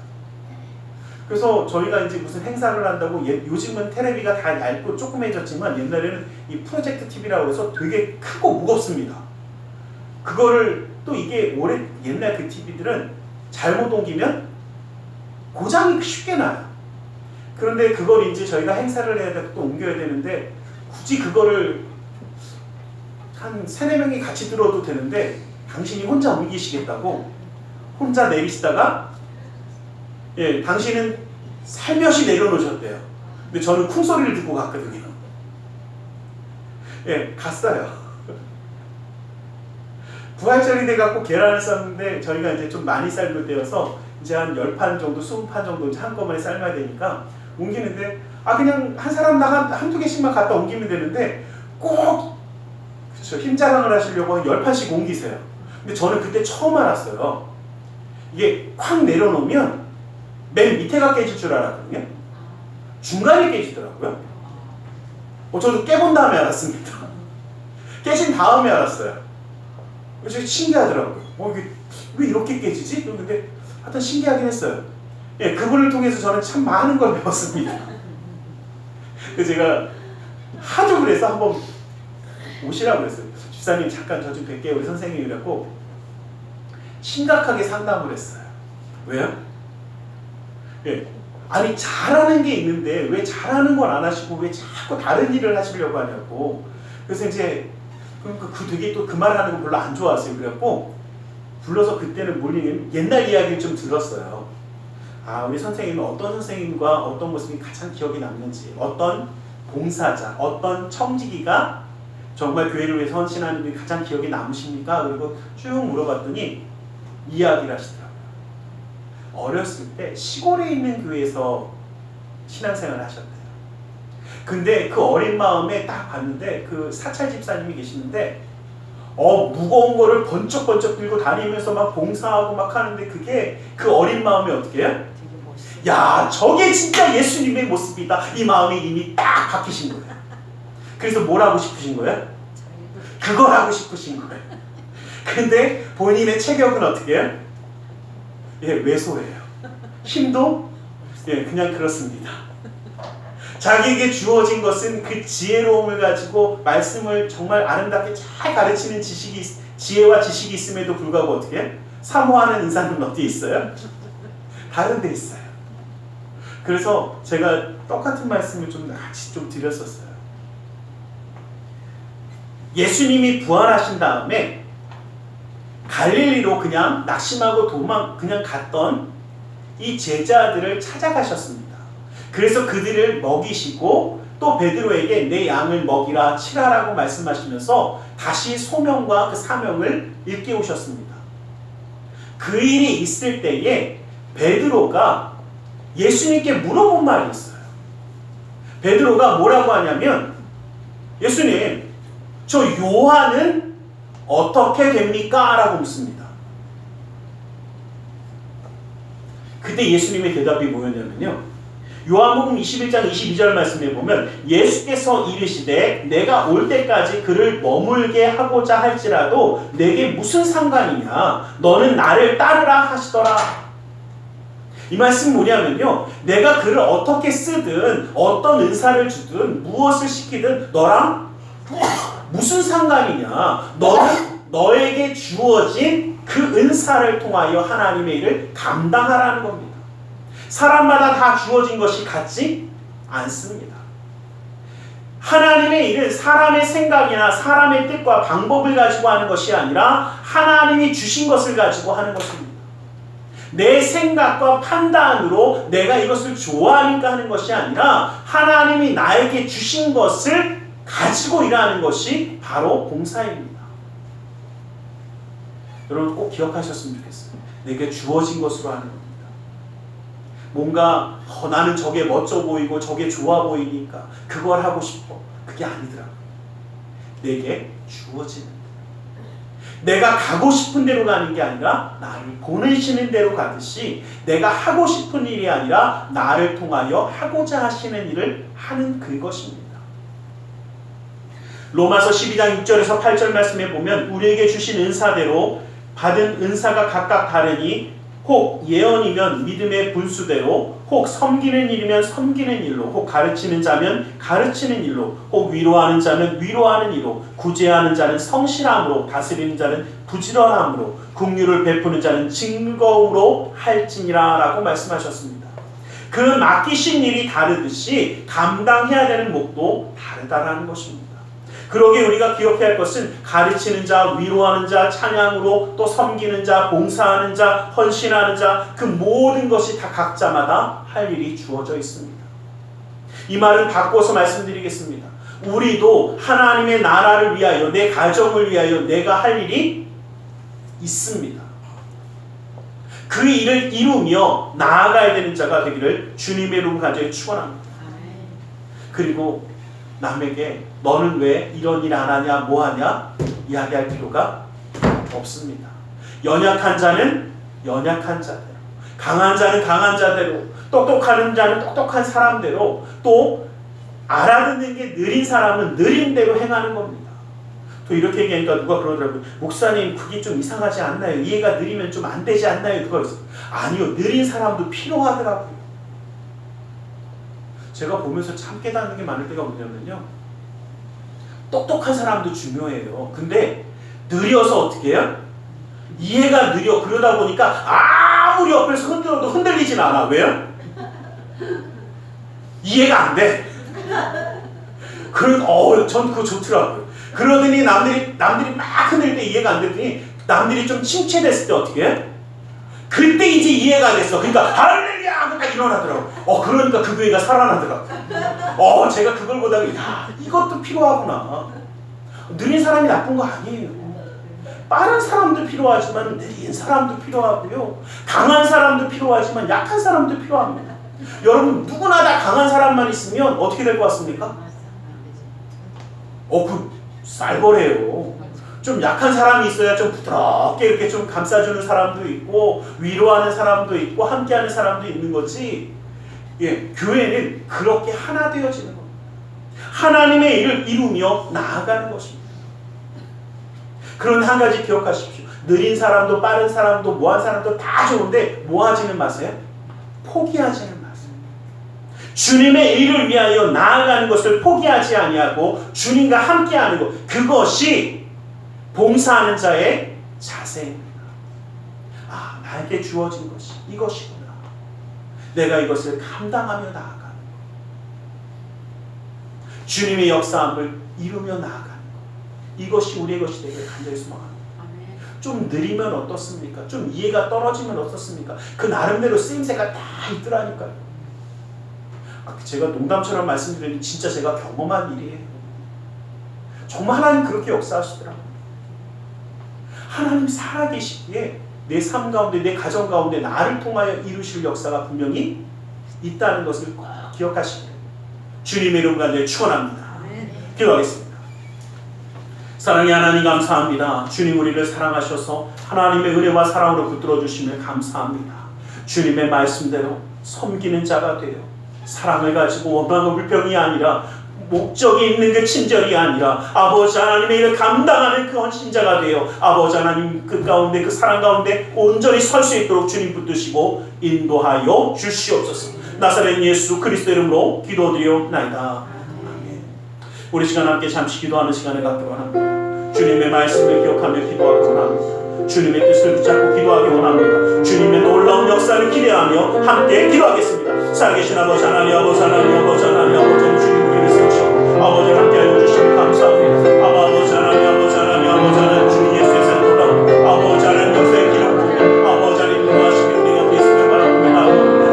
그래서 저희가 이제 무슨 행사를 한다고 요즘은 테레비가 다 얇고 조그매졌지만 옛날에는 이 프로젝트 TV라고 해서 되게 크고 무겁습니다. 그거를 또 이게 옛날 그 TV들은 잘못 옮기면 고장이 쉽게 나요. 그런데 그걸 이제 저희가 행사를 해야 되고 또 옮겨야 되는데 굳이 그거를 한 3-4명이 같이 들어도 되는데 당신이 혼자 옮기시겠다고 혼자 내리시다가 당신은 살며시 내려놓으셨대요. 근데 저는 쿵소리를 듣고 갔거든요. 갔어요. 부활절이 돼갖고 계란을 삶는데 저희가 이제 좀 많이 삶을 때여서 이제 한 10판 정도, 20판 정도 이제 한꺼번에 삶아야 되니까 옮기는데 그냥 한 사람 한두 개씩만 갖다 옮기면 되는데 꼭 힘자랑을 하시려고 한 10판씩 옮기세요. 근데 저는 그때 처음 알았어요. 이게 콱 내려놓으면 맨 밑에가 깨질 줄 알았거든요. 중간이 깨지더라고요. 저도 깨본 다음에 알았습니다. 깨진 다음에 알았어요. 그래서 신기하더라고요. 이게 왜 이렇게 깨지지? 근데 하여튼 신기하긴 했어요. 그분을 통해서 저는 참 많은 걸 배웠습니다. 그래서 제가 하도 그래서 한번 오시라고 그랬어요. 집사님 잠깐 저 좀 뵐게요. 우리 선생님이 그랬고 심각하게 상담을 했어요. 왜요? 아니 잘하는 게 있는데 왜 잘하는 건 안 하시고 왜 자꾸 다른 일을 하시려고 하냐고. 그래서 이제 그 되게 또 그 말 하는 거 별로 안 좋아하세요. 그래갖고 불러서 그때는 옛날 이야기를 좀 들었어요. 우리 선생님은 어떤 선생님과 어떤 모습이 가장 기억에 남는지, 어떤 봉사자, 어떤 청지기가 정말 교회를 위해서 헌신하는 분이 가장 기억에 남으십니까? 그리고 쭉 물어봤더니 이야기를 하시더라고요. 어렸을 때 시골에 있는 교회에서 신앙생활을 하셨대요. 근데 그 어린 마음에 딱 봤는데 그 사찰 집사님이 계시는데 무거운 거를 번쩍번쩍 들고 다니면서 막 봉사하고 막 하는데 그게 그 어린 마음에 어떻게 해요? 야, 저게 진짜 예수님의 모습이다. 이 마음이 이미 딱 바뀌신 거예요. 그래서 뭘 하고 싶으신 거예요? 그걸 하고 싶으신 거예요. 근데 본인의 체격은 어떻게 해요? 왜소해요. 힘도 그냥 그렇습니다. 자기에게 주어진 것은 그 지혜로움을 가지고 말씀을 정말 아름답게 잘 가르치는 지혜와 지식이 있음에도 불구하고 어떻게 해요? 사모하는 인사는 어디에 있어요? 다른 데 있어요. 그래서 제가 똑같은 말씀을 같이 드렸었어요. 예수님이 부활하신 다음에 갈릴리로 그냥 낙심하고 그냥 갔던 이 제자들을 찾아가셨습니다. 그래서 그들을 먹이시고 또 베드로에게 내 양을 먹이라 치라라고 말씀하시면서 다시 소명과 그 사명을 일깨우셨습니다. 그 일이 있을 때에 베드로가 예수님께 물어본 말이 있어요. 베드로가 뭐라고 하냐면 예수님, 저 요한은 어떻게 됩니까? 라고 묻습니다. 그때 예수님의 대답이 뭐였냐면요. 요한복음 21장 22절 말씀에 보면 예수께서 이르시되 내가 올 때까지 그를 머물게 하고자 할지라도 내게 무슨 상관이냐 너는 나를 따르라 하시더라. 이 말씀 뭐냐면요, 내가 그를 어떻게 쓰든 어떤 은사를 주든 무엇을 시키든 너랑 무슨 상관이냐. 너는 너에게 주어진 그 은사를 통하여 하나님의 일을 감당하라는 겁니다. 사람마다 다 주어진 것이 같지 않습니다. 하나님의 일은 사람의 생각이나 사람의 뜻과 방법을 가지고 하는 것이 아니라 하나님이 주신 것을 가지고 하는 것입니다. 내 생각과 판단으로 내가 이것을 좋아하니까 하는 것이 아니라 하나님이 나에게 주신 것을 가지고 일하는 것이 바로 봉사입니다. 여러분 꼭 기억하셨으면 좋겠어요. 내게 주어진 것으로 하는 겁니다. 뭔가 나는 저게 멋져 보이고 저게 좋아 보이니까 그걸 하고 싶어. 그게 아니더라고요. 내게 주어지는 내가 가고 싶은 대로 가는 게 아니라 나를 보내시는 대로 가듯이 내가 하고 싶은 일이 아니라 나를 통하여 하고자 하시는 일을 하는 그것입니다. 로마서 12장 6절에서 8절 말씀에 보면 우리에게 주신 은사대로 받은 은사가 각각 다르니 혹 예언이면 믿음의 분수대로, 혹 섬기는 일이면 섬기는 일로, 혹 가르치는 자면 가르치는 일로, 혹 위로하는 자면 위로하는 일로, 구제하는 자는 성실함으로, 다스리는 자는 부지런함으로, 긍휼을 베푸는 자는 즐거움으로 할지니라 라고 말씀하셨습니다. 그 맡기신 일이 다르듯이 감당해야 되는 몫도 다르다라는 것입니다. 그러기에 우리가 기억해야 할 것은 가르치는 자, 위로하는 자, 찬양으로 또 섬기는 자, 봉사하는 자, 헌신하는 자, 그 모든 것이 다 각자마다 할 일이 주어져 있습니다. 이 말은 바꿔서 말씀드리겠습니다. 우리도 하나님의 나라를 위하여, 내 가정을 위하여 내가 할 일이 있습니다. 그 일을 이루며 나아가야 되는 자가 되기를 주님의 이름 가지고 축원합니다. 그리고 남에게 너는 왜 이런 일 안 하냐 뭐 하냐 이야기할 필요가 없습니다. 연약한 자는 연약한 자대로, 강한 자는 강한 자대로, 똑똑한 자는 똑똑한 사람대로, 또 알아듣는 게 느린 사람은 느린 대로 행하는 겁니다. 또 이렇게 얘기하니까 누가 그러더라고요. 목사님 그게 좀 이상하지 않나요? 이해가 느리면 좀 안 되지 않나요? 누가 그랬어요. 아니요, 느린 사람도 필요하더라고요. 제가 보면서 참 깨닫는 게 많을 때가 뭐냐면요, 똑똑한 사람도 중요해요. 근데 느려서 어떻게 해요? 이해가 느려. 그러다 보니까 아무리 옆에서 흔들어도 흔들리진 않아. 왜요? 이해가 안 돼. 전 그거 좋더라고요. 그러더니 남들이 막 흔들 때 이해가 안 되더니 남들이 좀 침체됐을 때 어떻게 해? 그때 이제 이해가 됐어. 그러니까 할렐루야 하고 딱 일어나더라고. 그러니까 그 교회가 살아나더라고. 제가 그걸 보다가 이것도 필요하구나. 느린 사람이 나쁜 거 아니에요. 빠른 사람도 필요하지만 느린 사람도 필요하고요. 강한 사람도 필요하지만 약한 사람도 필요합니다. 여러분 누구나 다 강한 사람만 있으면 어떻게 될 것 같습니까? 그 쌀벌해요. 좀 약한 사람이 있어야 좀 부드럽게 이렇게 좀 감싸주는 사람도 있고 위로하는 사람도 있고 함께하는 사람도 있는 거지. 교회는 그렇게 하나 되어지는 겁니다. 하나님의 일을 이루며 나아가는 것입니다. 그런 한 가지 기억하십시오. 느린 사람도 빠른 사람도 뭐한 사람도 다 좋은데 뭐하지는 마세요. 포기하지는 마세요. 주님의 일을 위하여 나아가는 것을 포기하지 아니하고 주님과 함께하는 것, 그것이 봉사하는 자의 자세입니다. 나에게 주어진 것이 이것이구나. 내가 이것을 감당하며 나아가는 것. 주님의 역사함을 이루며 나아가는 것. 이것이 우리의 것이 되길 간절히 소망합니다. 좀 느리면 어떻습니까? 좀 이해가 떨어지면 어떻습니까? 그 나름대로 쓰임새가 다 있더라니까요. 제가 농담처럼 말씀드리는데 진짜 제가 경험한 일이에요. 정말 하나님 그렇게 역사하시더라고요. 하나님 살아계시기에 내 삶 가운데, 내 가정 가운데 나를 통하여 이루실 역사가 분명히 있다는 것을 꼭 기억하시기를 주님의 이름 가운데 축원합니다. 기도하겠습니다. 사랑의 하나님 감사합니다. 주님 우리를 사랑하셔서 하나님의 은혜와 사랑으로 붙들어 주심을 감사합니다. 주님의 말씀대로 섬기는 자가 되어 사랑을 가지고 원망과 불평이 아니라 목적이 있는 그 친절이 아니라 아버지 하나님의 일을 감당하는 그 헌신자가 되어 아버지 하나님 그 가운데 그 사랑 가운데 온전히 설 수 있도록 주님 붙드시고 인도하여 주시옵소서. 나사렛 예수 그리스도 이름으로 기도드리옵나이다. 아멘. 우리 시간 함께 잠시 기도하는 시간을 갖기로 합니다. 주님의 말씀을 기억하며 기도하기 원합니다. 주님의 뜻을 붙잡고 기도하기 원합니다. 주님의 놀라운 역사를 기대하며 함께 기도하겠습니다. 살아계신 아버지 하나님, 아버지 하나님, 아버지 하나님, 아버지 하나님, 주님 우리를 세우셔 아버지 함께하여 주시니 감사합니다. 아버지 하나님, 아버지 하나님, 아버지 하나님, 주님 예수의 놀라운 아버지 하나님 역사의 기름 부으며 아버지 하나님 인도하시며 우리 곁에 있음을 바라보며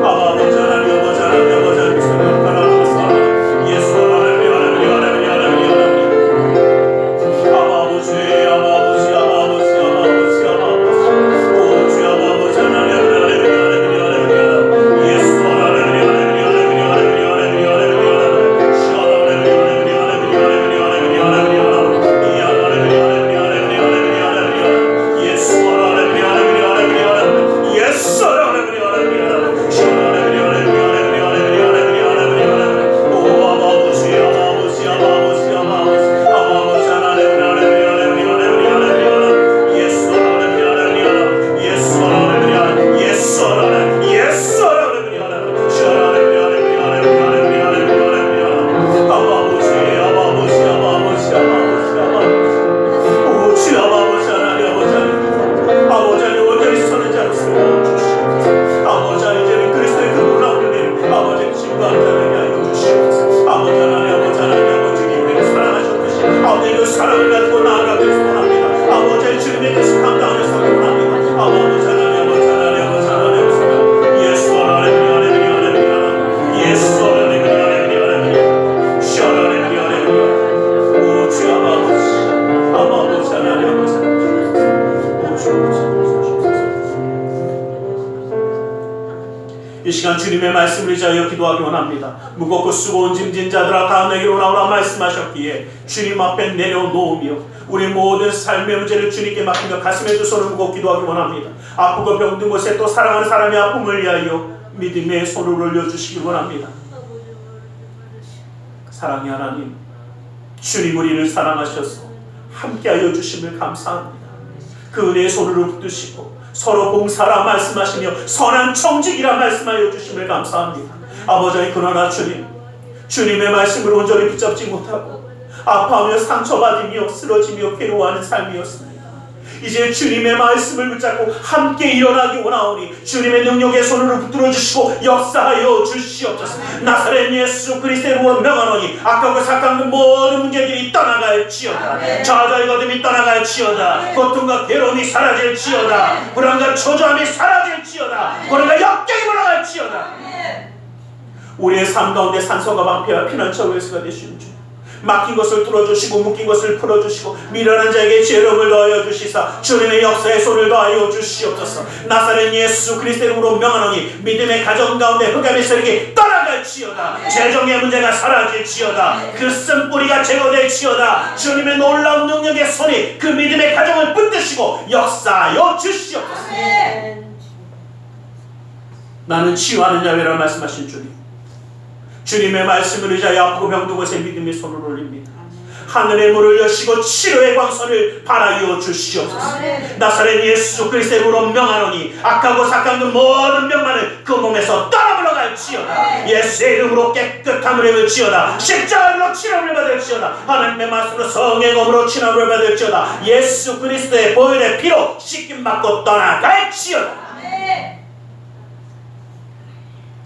아버지 하나님, 아버지 하나님, 아버지 하나님 성령을 바라보며 예수 하나님, 하나님, 하나님, 하나님, 하나님 아버지, 아버지, 아버지, 아버지, 아버지 오 주 아버지 하나님, 하나님, 하나님, 하나님 예수 하나님, 하나님, 하나님, 하나님, 하나님, 이 시간 주님의 말씀을 의지하여 기도하기 원합니다. 무겁고 수고온 짐진 자들아 다 내게로 나오라 말씀하셨기에 주님 앞에 내려놓으며 우리 모든 삶의 문제를 주님께 맡기며 가슴에 두 손을 무겁게 기도하기 원합니다. 아프고 병든 곳에 또 사랑하는 사람의 아픔을 위하여 믿음의 손을 올려주시기 원합니다. 사랑의 하나님, 주님 우리를 사랑하셔서 함께하여 주심을 감사합니다. 그 은혜의 손으로 붙드시고 서로 봉사라 말씀하시며 선한 청직이라 말씀하여 주심을 감사합니다. 아버지, 그러나 주님의 말씀을 온전히 붙잡지 못하고 아파하며 상처받으며 쓰러지며 괴로워하는 삶이었습니다. 이제 주님의 말씀을 붙잡고 함께 일어나기 원하오니 주님의 능력의 손으로 붙들어 주시고 역사하여 주시옵소서. 나사렛 예수 그리스도로 명하노니 악하고 삭한 그 모든 문제들이 떠나갈지어다. 저주의 거듭이 떠나갈지어다. 고통과 괴로움이 사라질지어다. 불안과 초조함이 사라질지어다. 고난과 역경이 물러갈지어다. 우리의 삶 가운데 산소가 방패와 피난처 외수가 되시는 주, 막힌 것을 뚫어주시고 묶인 것을 풀어주시고 미련한 자에게 지혜로움을 더하여 주시사 주님의 역사의 손을 더하여 주시옵소서. 나사렛 예수 그리스도 이름으로 명하노니 믿음의 가정 가운데 흑암의 세력이 떠나갈지어다. 재정의 문제가 사라질지어다. 그 쓴뿌리가 제거될지어다. 주님의 놀라운 능력의 손이 그 믿음의 가정을 붙드시고 역사하여 주시옵소서. 나는 치유하는 자회라 말씀하신 주님의 말씀을 의지하여 아프고 병든 곳에 믿음의 손을 올립니다. 하늘의 문을 여시고 치료의 광선을 발하여 주시옵소서. 나사렛 예수 그리스도의 이름으로 명하노니 악하고 삭한 그 모든 병만을 그 몸에서 떠나물러갈지어다. 예수의 이름으로 깨끗함을 입을지어다. 십자가로 치료를 받을지어다. 하나님의 말씀으로 성의 검으로 치료를 받을지어다. 예수 그리스도의 보혈의 피로 씻김받고 떠나갈지어다.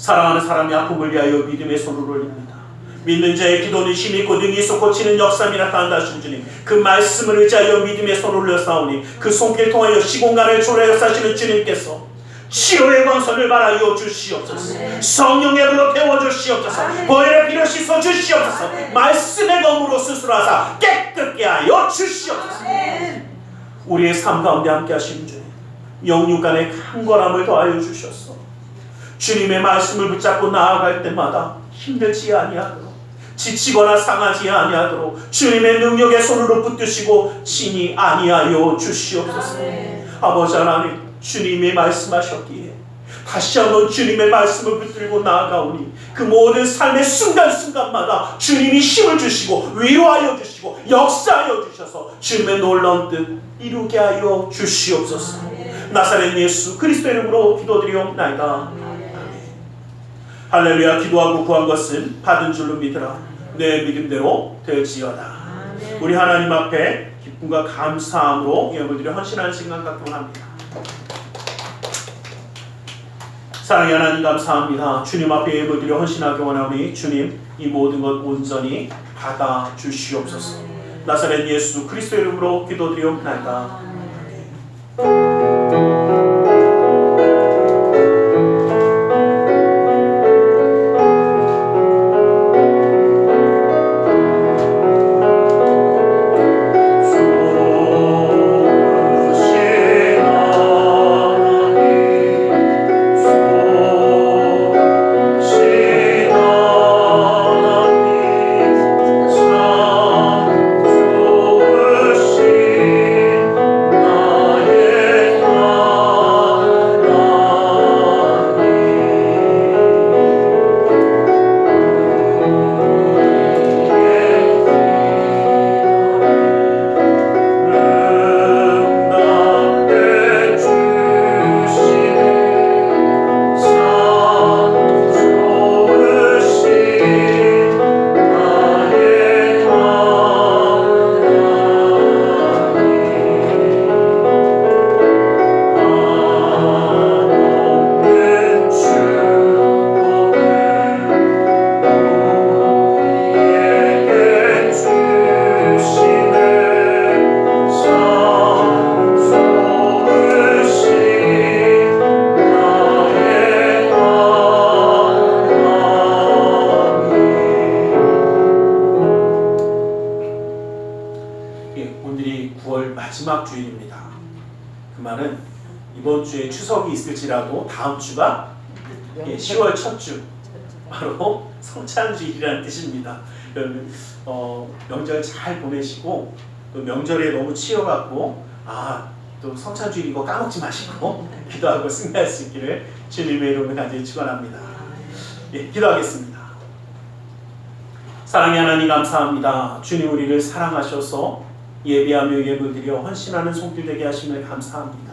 사랑하는 사람의 아픔을 위하여 믿음의 손을 올립니다. 믿는 자의 기도는 힘이 있고 능히 있어 고치는 역사이 나타난다 하신 주님, 그 말씀을 의지하여 믿음의 손을 올려싸우니 그 손길 통하여 시공간을 초래하여 사시는 주님께서 치료의 광선을 발하여 주시옵소서. 성령의 불로 태워주시옵소서. 보혈의 피로 씻어 주시옵소서. 말씀의 검으로 수술하사 깨끗게 하여 주시옵소서. 우리의 삶 가운데 함께 하시는 주님, 영육간의 강건함을 더하여 주셨소. 주님의 말씀을 붙잡고 나아갈 때마다 힘들지 아니하도록, 지치거나 상하지 아니하도록 주님의 능력의 손으로 붙드시고 친히 아니하여 주시옵소서. 아버지 하나님, 주님이 말씀하셨기에 다시 한번 주님의 말씀을 붙들고 나아가오니 그 모든 삶의 순간순간마다 주님이 힘을 주시고 위로하여 주시고 역사하여 주셔서 주님의 놀라운 뜻 이루게 하여 주시옵소서. 나사렛 예수 그리스도의 이름으로 기도드리옵나이다. 할렐루야. 기도하고 구한 것은 받은 줄로 믿으라. 내 믿음대로 되지어다. 우리 하나님 앞에 기쁨과 감사함으로 예물 드려 헌신하는 시간 갖기를 합니다. 사랑의 하나님 감사합니다. 주님 앞에 예물 드려 헌신하기 원하오니 주님 이 모든 것 온전히 받아 주시옵소서. 나사렛 예수 그리스도의 이름으로 기도드리옵나이다. 오늘이 9월 마지막 주일입니다. 그 말은 이번 주에 추석이 있을지라도 다음 주가 10월 첫 주, 바로 성찬주일이라는 뜻입니다. 여러분 명절 잘 보내시고 또 명절에 너무 치여갖고 또 성찬주일 이거 까먹지 마시고 기도하고 승리할 수 있기를 주님의 이름으로 간절히 축원합니다. 기도하겠습니다. 사랑의 하나님 감사합니다. 주님 우리를 사랑하셔서 예배하며 예물드려 헌신하는 손길 되게 하심을 감사합니다.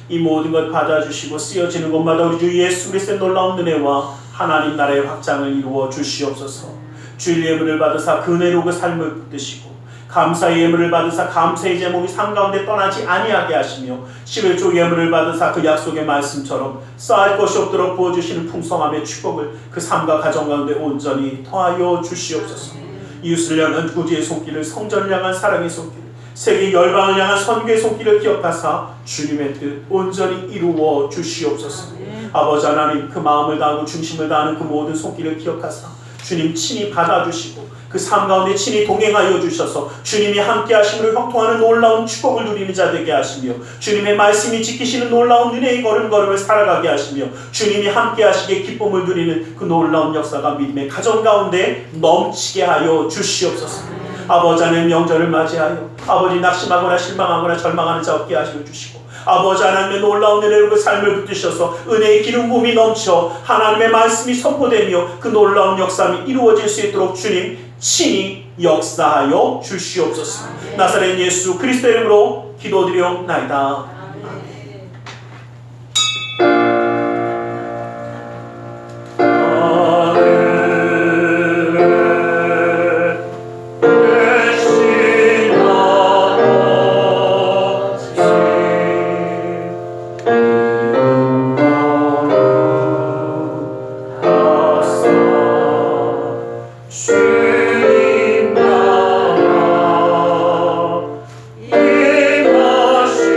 이 모든 것 받아주시고 쓰여지는 곳마다 우리 주 예수 그리스도의 놀라운 은혜와 하나님 나라의 확장을 이루어 주시옵소서. 주일 예물을 받으사 그 은혜로 그 삶을 붙드시고 감사의 예물을 받으사 감사의 제목이 삶 가운데 떠나지 아니하게 하시며 11조 예물을 받으사 그 약속의 말씀처럼 쌓을 것이 없도록 부어주시는 풍성함의 축복을 그 삶과 가정 가운데 온전히 더하여 주시옵소서. 이웃을 향한 구주의 손길을, 성전을 향한 사랑의 손길을, 세계 열방을 향한 선교의 손길을 기억하사 주님의 뜻 온전히 이루어 주시옵소서. 아버지 하나님 그 마음을 다하고 중심을 다하는 그 모든 손길을 기억하사 주님 친히 받아주시고 그 삶 가운데 친히 동행하여 주셔서 주님이 함께 하심으로 형통하는 놀라운 축복을 누리는 자 되게 하시며 주님의 말씀이 지키시는 놀라운 은혜의 걸음걸음을 살아가게 하시며 주님이 함께 하시기에 기쁨을 누리는 그 놀라운 역사가 믿음의 가정 가운데 넘치게 하여 주시옵소서. 아버지 하나님 명절을 맞이하여 아버지 낙심하거나 실망하거나 절망하는 자 없게 하시어 주시고 아버지 하나님의 놀라운 은혜로 그 삶을 붙드셔서 은혜의 기름 부음이 넘쳐 하나님의 말씀이 선포되며 그 놀라운 역사함이 이루어질 수 있도록 주님 친히 역사하여 주시옵소서. 나사렛 예수 그리스도의 이름으로 기도드리옵나이다. 주님 나라 임하시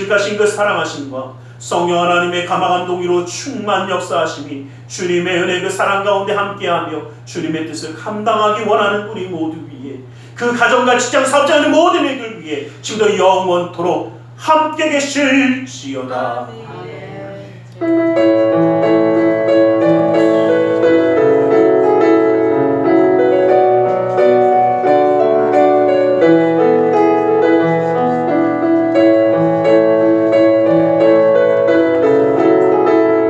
거짓가신 그 사랑하심과 성령 하나님의 감화감동으로 충만 역사하심이 주님의 은혜 그 사랑 가운데 함께하며 주님의 뜻을 감당하기 원하는 우리 모두 위에, 그 가정과 직장 사업자 하는 모든 이들 위해 지금도 영원토록 함께 계실지어다. 아멘.